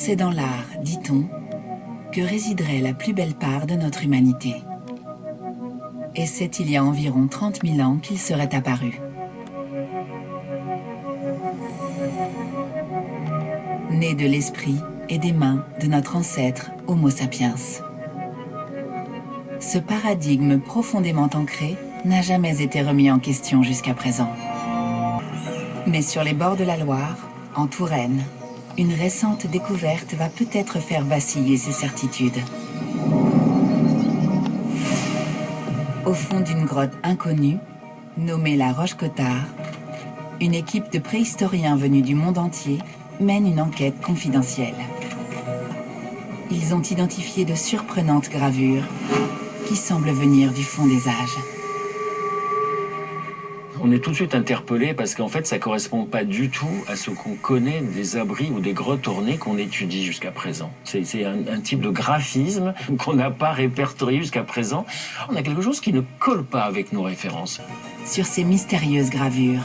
C'est dans l'art, dit-on, que résiderait la plus belle part de notre humanité. Et c'est il y a environ 30 000 ans qu'il serait apparu. Né de l'esprit et des mains de notre ancêtre Homo sapiens. Ce paradigme profondément ancré n'a jamais été remis en question jusqu'à présent. Mais sur les bords de la Loire, en Touraine, une récente découverte va peut-être faire vaciller ces certitudes. Au fond d'une grotte inconnue, nommée la Roche-Cotard, une équipe de préhistoriens venus du monde entier mène une enquête confidentielle. Ils ont identifié de surprenantes gravures qui semblent venir du fond des âges. On est tout de suite interpellé parce qu'en fait, ça ne correspond pas du tout à ce qu'on connaît des abris ou des grottes ornées qu'on étudie jusqu'à présent. C'est un type de graphisme qu'on n'a pas répertorié jusqu'à présent. On a quelque chose qui ne colle pas avec nos références. Sur ces mystérieuses gravures,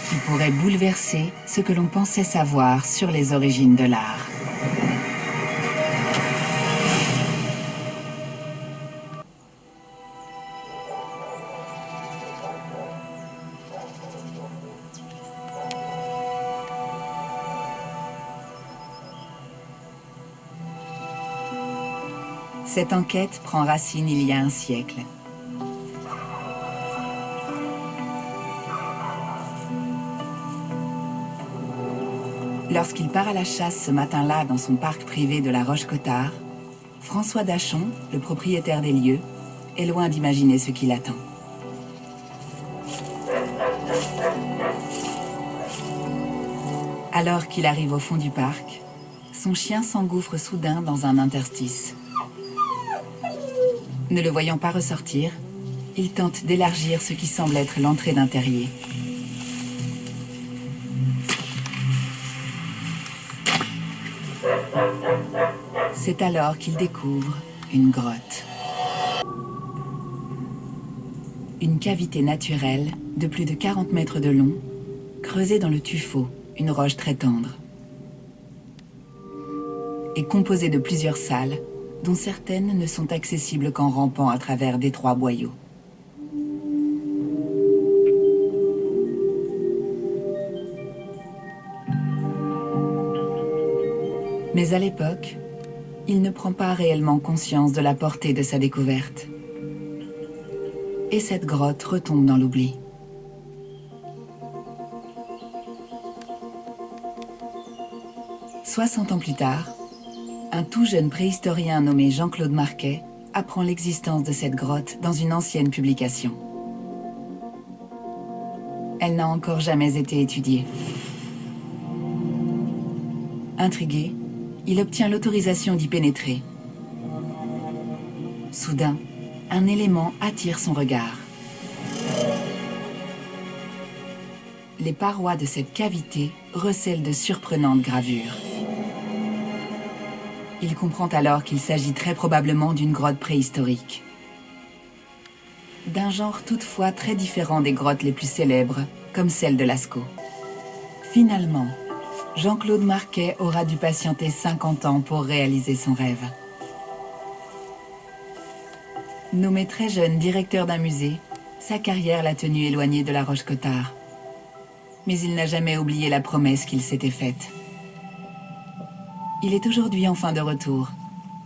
qui pourraient bouleverser ce que l'on pensait savoir sur les origines de l'art. Cette enquête prend racine il y a un siècle. Lorsqu'il part à la chasse ce matin-là dans son parc privé de la Roche-Cotard, François Dachon, le propriétaire des lieux, est loin d'imaginer ce qui l'attend. Alors qu'il arrive au fond du parc, son chien s'engouffre soudain dans un interstice. Ne le voyant pas ressortir, il tente d'élargir ce qui semble être l'entrée d'un terrier. C'est alors qu'il découvre une grotte. Une cavité naturelle de plus de 40 mètres de long, creusée dans le tuffeau, une roche très tendre. Et composée de plusieurs salles, dont certaines ne sont accessibles qu'en rampant à travers d'étroits boyaux. Mais à l'époque, il ne prend pas réellement conscience de la portée de sa découverte. Et cette grotte retombe dans l'oubli. « 60 ans plus tard, un tout jeune préhistorien nommé Jean-Claude Marquet apprend l'existence de cette grotte dans une ancienne publication. Elle n'a encore jamais été étudiée. Intrigué, il obtient l'autorisation d'y pénétrer. Soudain, un élément attire son regard. Les parois de cette cavité recèlent de surprenantes gravures. Il comprend alors qu'il s'agit très probablement d'une grotte préhistorique. D'un genre toutefois très différent des grottes les plus célèbres, comme celle de Lascaux. Finalement, Jean-Claude Marquet aura dû patienter 50 ans pour réaliser son rêve. Nommé très jeune directeur d'un musée, sa carrière l'a tenu éloigné de la Roche-Cotard. Mais il n'a jamais oublié la promesse qu'il s'était faite. Il est aujourd'hui enfin de retour,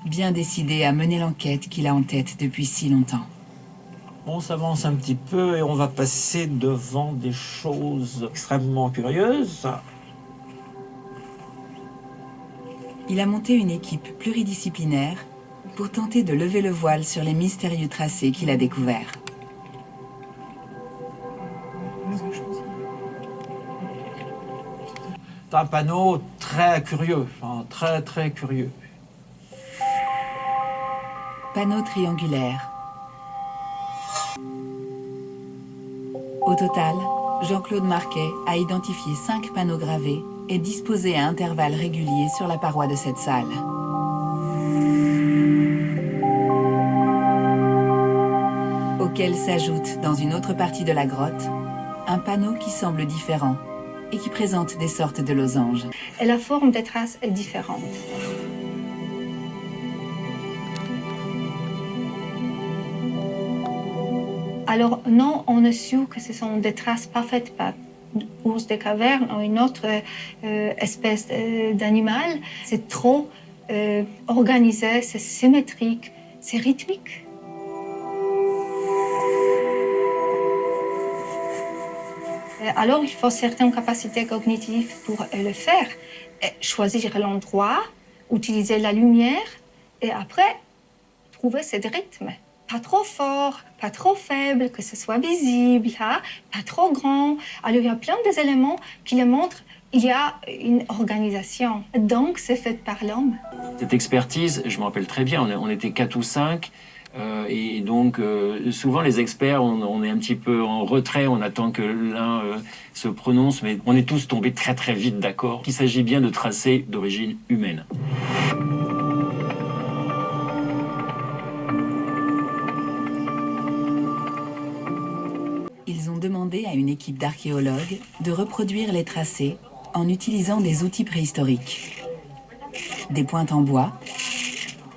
bien décidé à mener l'enquête qu'il a en tête depuis si longtemps. On s'avance un petit peu et on va passer devant des choses extrêmement curieuses. Il a monté une équipe pluridisciplinaire pour tenter de lever le voile sur les mystérieux tracés qu'il a découverts. C'est un panneau très curieux, enfin, très curieux. Panneau triangulaire. Au total, Jean-Claude Marquet a identifié 5 panneaux gravés et disposés à intervalles réguliers sur la paroi de cette salle. Auquel s'ajoute, dans une autre partie de la grotte, un panneau qui semble différent et qui présentent des sortes de losanges. Et la forme des traces est différente. Alors non, on est sûr que ce sont des traces pas faites par ours des cavernes ou une autre espèce d'animal. C'est trop organisé, c'est symétrique, c'est rythmique. Alors il faut certaines capacités cognitives pour le faire. Choisir l'endroit, utiliser la lumière et après trouver ce rythme. Pas trop fort, pas trop faible, que ce soit visible, hein, pas trop grand. Alors il y a plein d'éléments qui le montrent qu'il y a une organisation. Donc c'est fait par l'homme. Cette expertise, je me rappelle très bien, on était 4 ou 5. Et donc, souvent, les experts, on est un petit peu en retrait, on attend que l'un se prononce, mais on est tous tombés très très vite d'accord qu'il s'agit bien de tracés d'origine humaine. Ils ont demandé à une équipe d'archéologues de reproduire les tracés en utilisant des outils préhistoriques. Des pointes en bois,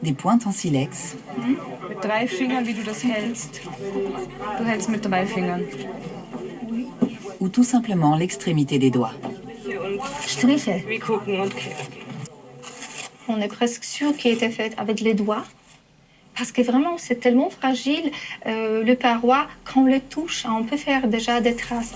des pointes en silex. Mit 3 Fingern, wie du das hältst. Du hältst mit 3 Fingern. Ou tout simplement l'extrémité des doigts. Striche. On est presque sûr qu'il était fait avec les doigts. Parce que vraiment, c'est tellement fragile, le paroi, quand on le touche, on peut faire déjà des traces.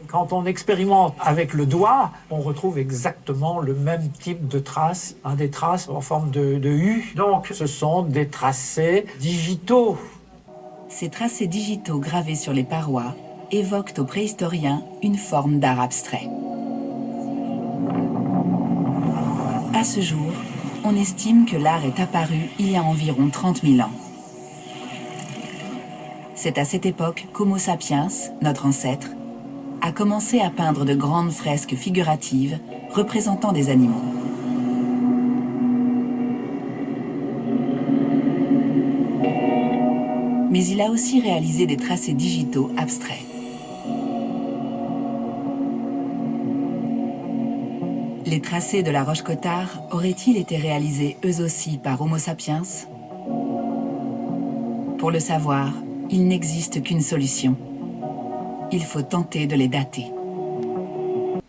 Quand on expérimente avec le doigt, on retrouve exactement le même type de traces, des traces en forme de U. Donc, ce sont des tracés digitaux. Ces tracés digitaux gravés sur les parois évoquent aux préhistoriens une forme d'art abstrait. À ce jour, on estime que l'art est apparu il y a environ 30 000 ans. C'est à cette époque qu'Homo sapiens, notre ancêtre, a commencé à peindre de grandes fresques figuratives représentant des animaux. Mais il a aussi réalisé des tracés digitaux abstraits. Les tracés de la Roche-Cotard auraient-ils été réalisés eux aussi par Homo sapiens? Pour le savoir, il n'existe qu'une solution. Il faut tenter de les dater.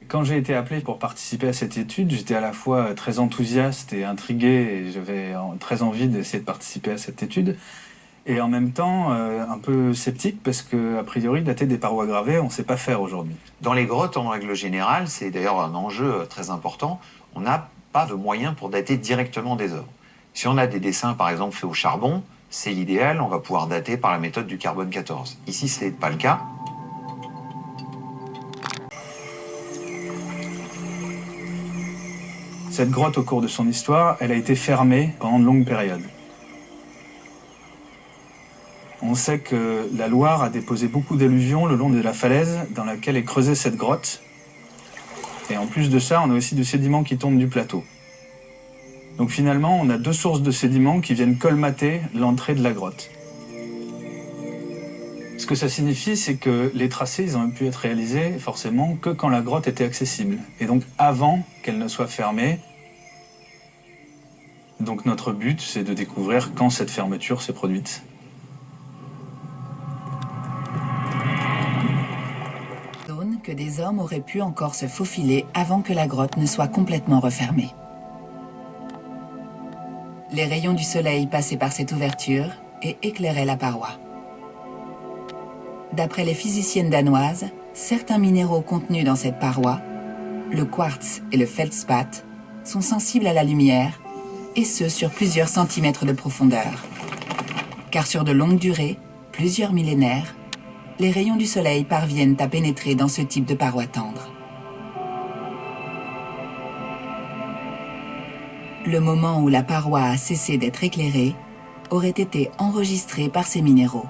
Quand j'ai été appelé pour participer à cette étude, j'étais à la fois très enthousiaste et intrigué, et j'avais très envie d'essayer de participer à cette étude, et en même temps un peu sceptique, parce qu'a priori, dater des parois gravées, on ne sait pas faire aujourd'hui. Dans les grottes, en règle générale, c'est d'ailleurs un enjeu très important, on n'a pas de moyens pour dater directement des œuvres. Si on a des dessins, par exemple, faits au charbon, c'est l'idéal, on va pouvoir dater par la méthode du carbone 14. Ici, ce n'est pas le cas. Cette grotte, au cours de son histoire, elle a été fermée pendant de longues périodes. On sait que la Loire a déposé beaucoup d'alluvions le long de la falaise dans laquelle est creusée cette grotte. Et en plus de ça, on a aussi du sédiment qui tombe du plateau. Donc finalement, on a 2 sources de sédiments qui viennent colmater l'entrée de la grotte. Ce que ça signifie, c'est que les tracés, ils ont pu être réalisés forcément que quand la grotte était accessible. Et donc avant qu'elle ne soit fermée. Donc notre but, c'est de découvrir quand cette fermeture s'est produite. Zone que des hommes auraient pu encore se faufiler avant que la grotte ne soit complètement refermée. Les rayons du soleil passaient par cette ouverture et éclairaient la paroi. D'après les physiciennes danoises, certains minéraux contenus dans cette paroi, le quartz et le feldspath, sont sensibles à la lumière, et ce sur plusieurs centimètres de profondeur. Car sur de longues durées, plusieurs millénaires, les rayons du soleil parviennent à pénétrer dans ce type de paroi tendre. Le moment où la paroi a cessé d'être éclairée aurait été enregistré par ces minéraux.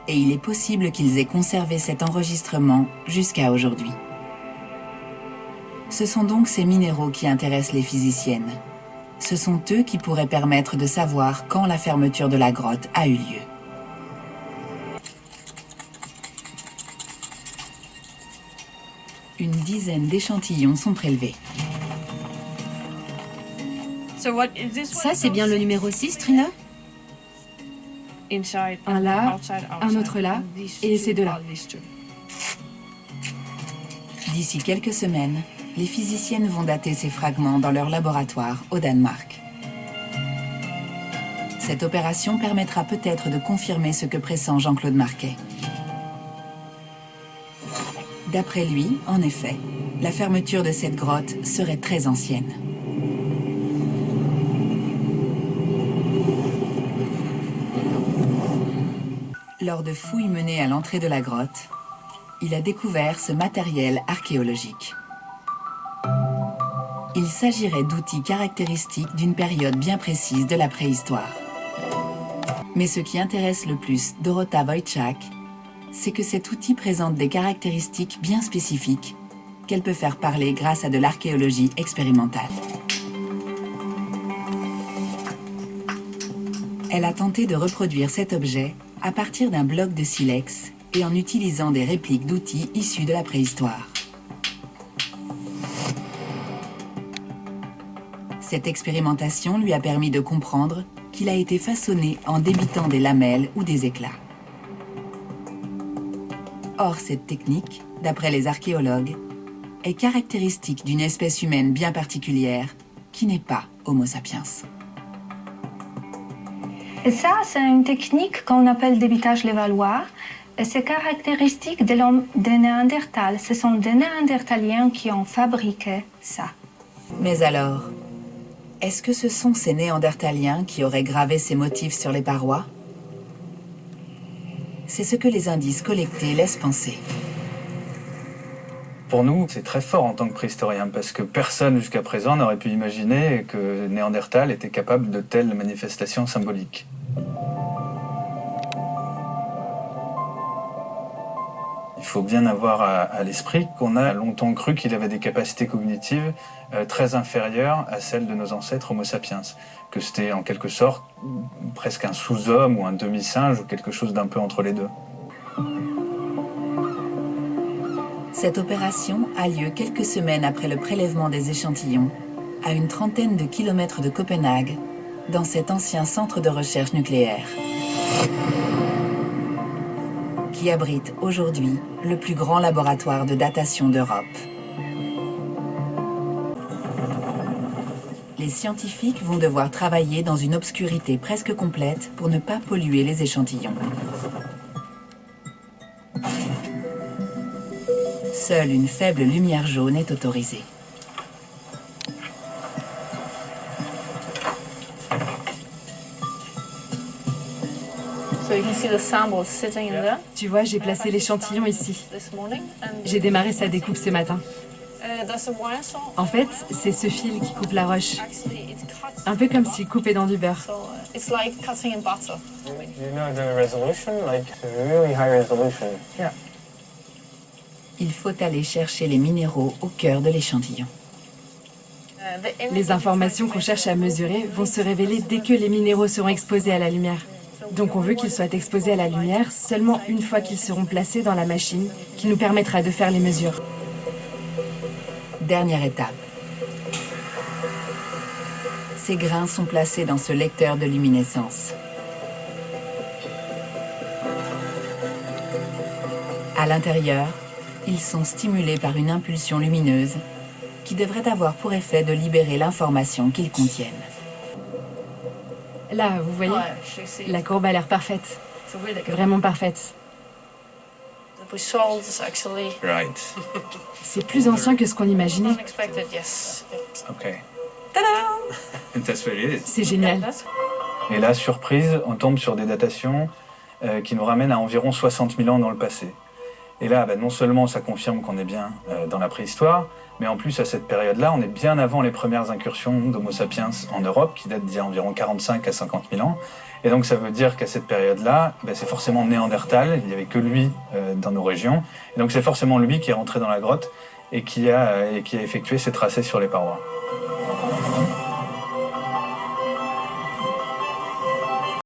Et il est possible qu'ils aient conservé cet enregistrement jusqu'à aujourd'hui. Ce sont donc ces minéraux qui intéressent les physiciennes. Ce sont eux qui pourraient permettre de savoir quand la fermeture de la grotte a eu lieu. Une dizaine d'échantillons sont prélevés. Ça, c'est bien le numéro 6, Trina? Un là, un autre là, et ces deux là. D'ici quelques semaines, les physiciennes vont dater ces fragments dans leur laboratoire au Danemark. Cette opération permettra peut-être de confirmer ce que pressent Jean-Claude Marquet. D'après lui, en effet, la fermeture de cette grotte serait très ancienne. Lors de fouilles menées à l'entrée de la grotte, il a découvert ce matériel archéologique. Il s'agirait d'outils caractéristiques d'une période bien précise de la préhistoire. Mais ce qui intéresse le plus Dorota Wojciak, c'est que cet outil présente des caractéristiques bien spécifiques qu'elle peut faire parler grâce à de l'archéologie expérimentale. Elle a tenté de reproduire cet objet à partir d'un bloc de silex et en utilisant des répliques d'outils issus de la préhistoire. Cette expérimentation lui a permis de comprendre qu'il a été façonné en débitant des lamelles ou des éclats. Or, cette technique, d'après les archéologues, est caractéristique d'une espèce humaine bien particulière qui n'est pas Homo sapiens. Et ça, c'est une technique qu'on appelle débitage lévallois. Et c'est caractéristique de l'homme des Néandertals. Ce sont des Néandertaliens qui ont fabriqué ça. Mais alors, est-ce que ce sont ces Néandertaliens qui auraient gravé ces motifs sur les parois? C'est ce que les indices collectés laissent penser. Pour nous, c'est très fort en tant que préhistorien, parce que personne jusqu'à présent n'aurait pu imaginer que Néandertal était capable de telles manifestations symboliques. Il faut bien avoir à l'esprit qu'on a longtemps cru qu'il avait des capacités cognitives très inférieures à celles de nos ancêtres Homo sapiens. Que c'était en quelque sorte presque un sous-homme ou un demi-singe ou quelque chose d'un peu entre les deux. Cette opération a lieu quelques semaines après le prélèvement des échantillons, à une trentaine de kilomètres de Copenhague, dans cet ancien centre de recherche nucléaire, qui abrite aujourd'hui le plus grand laboratoire de datation d'Europe. Les scientifiques vont devoir travailler dans une obscurité presque complète pour ne pas polluer les échantillons. Seule une faible lumière jaune est autorisée. Tu vois, j'ai placé l'échantillon ici. J'ai démarré sa découpe ce matin. En fait, c'est ce fil qui coupe la roche. Un peu comme s'il coupait dans du beurre. Il faut aller chercher les minéraux au cœur de l'échantillon. Les informations qu'on cherche à mesurer vont se révéler dès que les minéraux seront exposés à la lumière. Donc on veut qu'ils soient exposés à la lumière seulement une fois qu'ils seront placés dans la machine qui nous permettra de faire les mesures. Dernière étape. Ces grains sont placés dans ce lecteur de luminescence. À l'intérieur, ils sont stimulés par une impulsion lumineuse qui devrait avoir pour effet de libérer l'information qu'ils contiennent. Là, vous voyez, la courbe a l'air parfaite. Vraiment parfaite. Right. C'est plus ancien que ce qu'on imaginait. Ok. That's what it is. C'est génial. Et là, surprise, on tombe sur des datations qui nous ramènent à environ 60 000 ans dans le passé. Et là, non seulement ça confirme qu'on est bien dans la préhistoire, mais en plus, à cette période-là, on est bien avant les premières incursions d'Homo sapiens en Europe, qui datent d'il y a environ 45 à 50 000 ans. Et donc, ça veut dire qu'à cette période-là, c'est forcément Néandertal, il n'y avait que lui dans nos régions. Et donc, c'est forcément lui qui est rentré dans la grotte et qui a effectué ses tracés sur les parois.